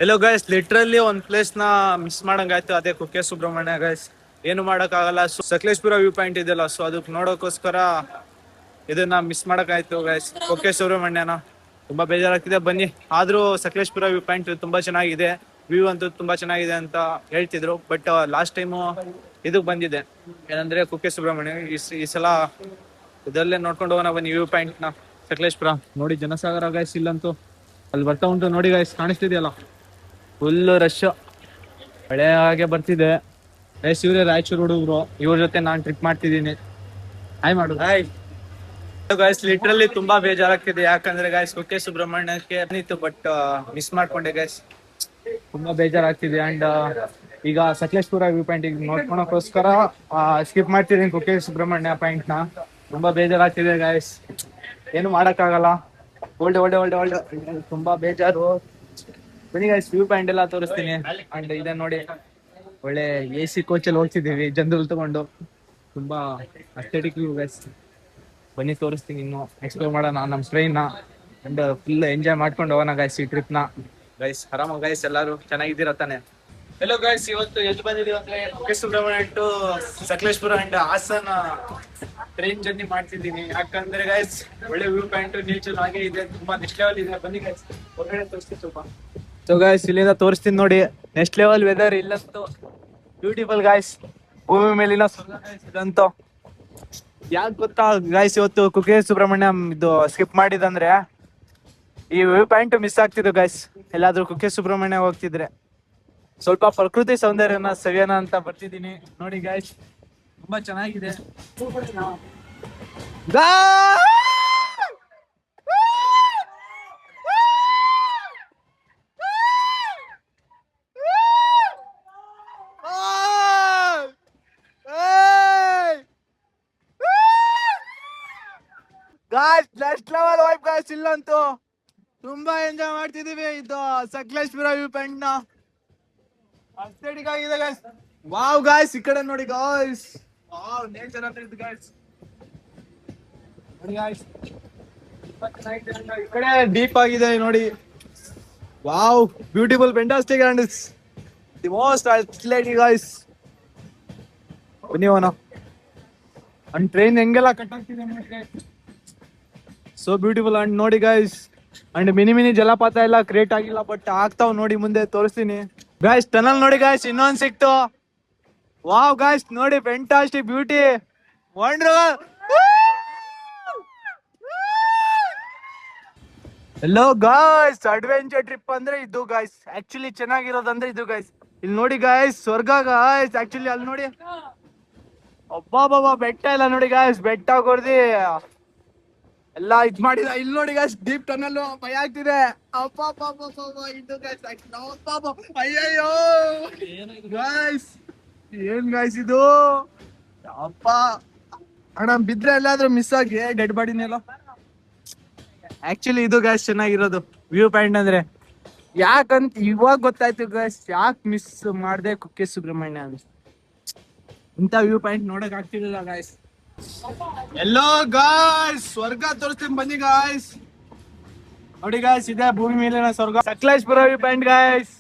ಎಲ್ಲೋ guys literally ಒಂದ್ place ನ miss ಮಾಡಂಗಾಯ್ತು. ಅದೇ ಕುಕ್ಕೆ ಸುಬ್ರಹ್ಮಣ್ಯ ಗೈಸ್. ಏನು ಮಾಡಕ್ಕಾಗಲ್ಲ. ಸಕಲೇಶ್ಪುರ ವ್ಯೂ ಪಾಯಿಂಟ್ ಇದೆಯಲ್ಲ, ಸೊ ಅದಕ್ಕೆ ನೋಡೋಕೋಸ್ಕರ ಇದನ್ನ ಮಿಸ್ ಮಾಡಕ್ಕಾಯ್ತು ಗೈಸ್. ಕುಕ್ಕೆ ಸುಬ್ರಹ್ಮಣ್ಯನ ತುಂಬಾ ಬೇಜಾರಾಗ್ತಿದೆ. ಬನ್ನಿ, ಆದ್ರೂ ಸಕಲೇಶ್ಪುರ ವ್ಯೂ ಪಾಯಿಂಟ್ ತುಂಬಾ ಚೆನ್ನಾಗಿದೆ. ವ್ಯೂ ಅಂತೂ ತುಂಬಾ ಚೆನ್ನಾಗಿದೆ ಅಂತ ಹೇಳ್ತಿದ್ರು. ಬಟ್ ಲಾಸ್ಟ್ ಟೈಮು ಇದಕ್ ಬಂದಿದೆ, ಏನಂದ್ರೆ ಕುಕ್ಕೆ ಸುಬ್ರಹ್ಮಣ್ಯ. ಈ ಸಲ ಇದರಲ್ಲೇ ನೋಡ್ಕೊಂಡು ಹೋಗೋಣ ಬನ್ನಿ ವ್ಯೂ ಪಾಯಿಂಟ್ ನ. ಸಕಲೇಶ್ಪುರ ನೋಡಿ, ಜನಸಾಗರ ಗೈಸ್. ಇಲ್ಲಂತೂ ಅಲ್ಲಿ ಬರ್ತಾ ಉಂಟು ನೋಡಿ ಗೈಸ್, ಕಾಣಿಸ್ತಿದೆಯಲ್ಲ, ಫುಲ್ ರಶ್. ಮಳೆ ಹಾಗೆ ಬರ್ತಿದೆ ಗೈಸ್. ಇವ್ರೆ ರಾಯಚೂರು ಹುಡುಗರು, ಇವ್ರ ಜೊತೆ ನಾನು ಟ್ರಿಪ್ ಮಾಡ್ತಿದ್ದೀನಿ. ಹಾಯ್ ಮಾಡು. Hi guys. ಲಿಟ್ರಲಿ ತುಂಬಾ ಬೇಜಾರಾಗ್ತಿದೆ, ಯಾಕಂದ್ರೆ ಗೈಸ್ ಕುಕ್ಕೆ ಸುಬ್ರಹ್ಮಣ್ಯಕ್ಕೆ ಬಂದಿತ್ತು, ಬಟ್ ಮಿಸ್ ಮಾಡ್ಕೊಂಡೆ ಗೈಸ್. ತುಂಬಾ ಬೇಜಾರಾಗ್ತಿದೆ. ಅಂಡ್ ಈಗ ಸಕಲೇಶ್ಪುರ ವ್ಯೂ ಪಾಯಿಂಟ್ ನೋಡ್ಕೊಳಕೋಸ್ಕರ ಸ್ಕಿಪ್ ಮಾಡ್ತಿದ್ದೀನಿ ಕುಕ್ಕೆ ಸುಬ್ರಹ್ಮಣ್ಯ ಪಾಯಿಂಟ್ ನ. ತುಂಬಾ ಬೇಜಾರಾಗ್ತಿದೆ ಗೈಸ್, ಏನು ಮಾಡಕ್ಕಾಗಲ್ಲ. ಒಳ್ಳೆ ಒಳ್ಳೆ ಒಳ್ಳೆ ಒಳ್ಳೆ ತುಂಬಾ ಬೇಜಾರು. ಬನ್ನಿ ಗೈಸ್, ವ್ಯೂ ಪಾಯಿಂಟ್ ಎಲ್ಲ ತೋರಿಸ್ತೀನಿ. ಅಂಡ್ ಇದೆ ನೋಡಿ, ಒಳ್ಳೆ AC ಕೋಚಲ್ಲಿ ಹೋಗ್ತಿದ್ದೀವಿ ಜನರಲ್ ತಗೊಂಡು. ತುಂಬಾ ಅಸ್ಥೆಟಿಕ್ ವ್ಯೂ ಗೈಸ್. ಬನ್ನಿ ತೋರಿಸ್ತೀನಿ, ಇನ್ನು ಎಕ್ಸ್ಪ್ಲೋರ್ ಮಾಡೋಣ ನಮ್ಮ ಟ್ರೈನ್ ನ. ಅಂಡ್ ಫುಲ್ ಎಂಜಾಯ್ ಮಾಡ್ಕೊಂಡು ಹೋಗೋಣ ಗೈಸ್ ಈ ಟ್ರಿಪ್ ನ. ಗೈಸ್ ಆರಾಮ ಗೈಸ್, ಎಲ್ಲಾರು ಚೆನ್ನಾಗಿದ್ದೀರ ತಾನೆ? ಹೆಲೋ ಗೈಸ್, ಇವತ್ತು ಎಲ್ಲಿ ಬಂದಿದ್ದೀವಿ ಅಂದ್ರೆ Kukke Subramanya to Sakleshpur and Hassan train journey ಮಾಡ್ತಿದ್ದೀನಿ. ಯಾಕಂದ್ರೆ ಗೈಸ್ ಒಳ್ಳೆ ವ್ಯೂ ಪಾಯಿಂಟ್, ನೇಚರ್ ಹಾಗೆ ಇದೆ, ತುಂಬಾ ನೆಕ್ಸ್ಟ್ ಲೆವೆಲ್ ಇದೆ. ಬನ್ನಿ ಗೈಸ್, ಹೊರಗಡೆ ತೋರಿಸ್ತೀನಿ ಸ್ವಲ್ಪ. ಸೊ ಗೈಸ್, ಇಲ್ಲಿಂದ ತೋರಿಸ್ತೀನಿ ನೋಡಿ, ನೆಕ್ಸ್ಟ್ ಲೆವೆಲ್ ವೆದರ್. ಇಲ್ಲಂತೂ ಬ್ಯೂಟಿಫುಲ್ ಗೈಸ್, ಭೂಮಿ ಮೇಲಿನ ಸ್ವರ್ಗ ಗೈಸ್ ಇದಂತೂ. ಯಾಕೆ ಗೊತ್ತಾ ಗೈಸ್, ಇವತ್ತು ಕುಕ್ಕೆ ಸುಬ್ರಹ್ಮಣ್ಯ ಇದು ಸ್ಕಿಪ್ ಮಾಡಿದಂದ್ರೆ ಈ ವ್ಯೂ ಪಾಯಿಂಟ್ ಮಿಸ್ ಆಗ್ತಿದ್ದು ಗೈಸ್. ಎಲ್ಲಾದ್ರೂ ಕುಕ್ಕೆ ಸುಬ್ರಹ್ಮಣ್ಯ ಹೋಗ್ತಿದ್ರೆ ಸ್ವಲ್ಪ ಪ್ರಕೃತಿ ಸೌಂದರ್ಯನ ಸವಿಯೋಣ ಅಂತ ಬರ್ತಿದ್ದೀನಿ ನೋಡಿ ಗೈಸ್. ತುಂಬಾ ಚೆನ್ನಾಗಿದೆ. Guys next level vibe guys. ಇಲ್ಲಂತೂ ತುಂಬಾ ಎಂಜಾಯ್ ಮಾಡ್ತಿದೀವಿ ಇದು ಸಕಲೇಶ್ಪುರ ವ್ಯೂ ಪಾಯಿಂಟ್ ನ. ಅಸ್ಥೆಟಿಕ್ ಆಗಿದೆ ಗಾಯ್ಸ್. ವಾವ್ ಗಾಯ್ಸ್, ಈ ಕಡೆ ನೋಡಿ ಗಾಯ್ಸ್, ವಾವ್ ನೇಚರ್ ಅಂತ ಇದೆ ಗಾಯ್ಸ್. ನೋಡಿ ಗಾಯ್ಸ್, ಈ ಕಡೆ ಡೀಪ್ ಆಗಿದೆ ನೋಡಿ. Wow, beautiful, fantastic and it's the most aesthetic guys. ಬನ್ನಿ ಹೋಗೋಣ. ಅಂಡ್ ಟ್ರೈನ್ ಹೆಂಗೆಲ್ಲ ಕಟ್ ಆಗ್ತಿದೆ ನೋಡಿ, ಸೋ ಬ್ಯೂಟಿಫುಲ್. ಅಂಡ್ ನೋಡಿ ಗೈಸ್, ಅಂಡ್ ಮಿನಿ ಮಿನಿ ಜಲಪಾತ ಎಲ್ಲ ಕ್ರಿಯೇಟ್ ಆಗಿಲ್ಲ, ಬಟ್ ಆಗ್ತಾವ್ ನೋಡಿ, ಮುಂದೆ ತೋರಿಸ್ತೀನಿ ಗೈಸ್. ಟನಲ್ ನೋಡಿ ಗೈಸ್, ಇನ್ನೊಂದ್ ಸಿಕ್ತು. ವಾವ್ ಗೈಸ್ ನೋಡಿ, fantastic, beauty, wonderful. Hello guys, adventure trip ಅಂದ್ರೆ ಇದು ಗೈಸ್. ಆಕ್ಚುಲಿ ಚೆನ್ನಾಗಿರೋದಂದ್ರೆ ಇದು ಗೈಸ್. ಇಲ್ಲಿ ನೋಡಿ ಗೈಸ್, ಸ್ವರ್ಗ ಗೈಸ್. ಆಕ್ಚುಲಿ ಅಲ್ಲಿ ನೋಡಿ, ಒಬ್ಬ ಬೆಟ್ಟ ಎಲ್ಲ ನೋಡಿ ಗೈಸ್, ಬೆಟ್ಟ ಕೊರ್ದಿ ಎಲ್ಲ ಇದ್ ಮಾಡಿದ. ಇಲ್ಲಿ ನೋಡಿ ಗೈಸ್, ಡೀಪ್ ಟನಲ್, ಭಯ ಆಗ್ತಿದೆ. ಇದು ಗೈಸ್, ಅಯ್ಯಯ್ಯೋ ಗೈಸ್, ಏನ್ ಗೈಸ್ ಇದು? ಅಪ್ಪ ಅಣ್ಣ, ಬಿದ್ರೆ ಎಲ್ಲಾದ್ರೂ ಮಿಸ್ ಆಗಿ ಡೆಡ್ ಬಾಡಿನೆಲ್ಲ. ಆಕ್ಚುಲಿ ಇದು ಗೈಸ್ ಚೆನ್ನಾಗಿರೋದು ವ್ಯೂ ಪಾಯಿಂಟ್ ಅಂದ್ರೆ. ಯಾಕಂತ ಇವಾಗ ಗೊತ್ತಾಯ್ತು ಗೈಸ್, ಯಾಕೆ ಮಿಸ್ ಮಾಡ್ದೆ ಕುಕ್ಕೆ ಸುಬ್ರಹ್ಮಣ್ಯ ಅಂತ. ಇಂಥ ವ್ಯೂ ಪಾಯಿಂಟ್ ನೋಡಕ್ ಆಗ್ತಿರಲಿಲ್ಲ ಗಾಯ್ಸ್. ಎಲ್ಲೋ ಗಾಯ್ಸ್, ಸ್ವರ್ಗ ತೋರಿಸ್ತೀನಿ ಬನ್ನಿ ಗಾಯ್ಸ್. ನೋಡಿ ಗಾಯ್ಸ್, ಇದೆ ಭೂಮಿ ಮೇಲಿನ ಸ್ವರ್ಗ, ಸಕಲೇಶ್ಪುರ ವ್ಯೂ ಪಾಯಿಂಟ್ ಗಾಯ್ಸ್.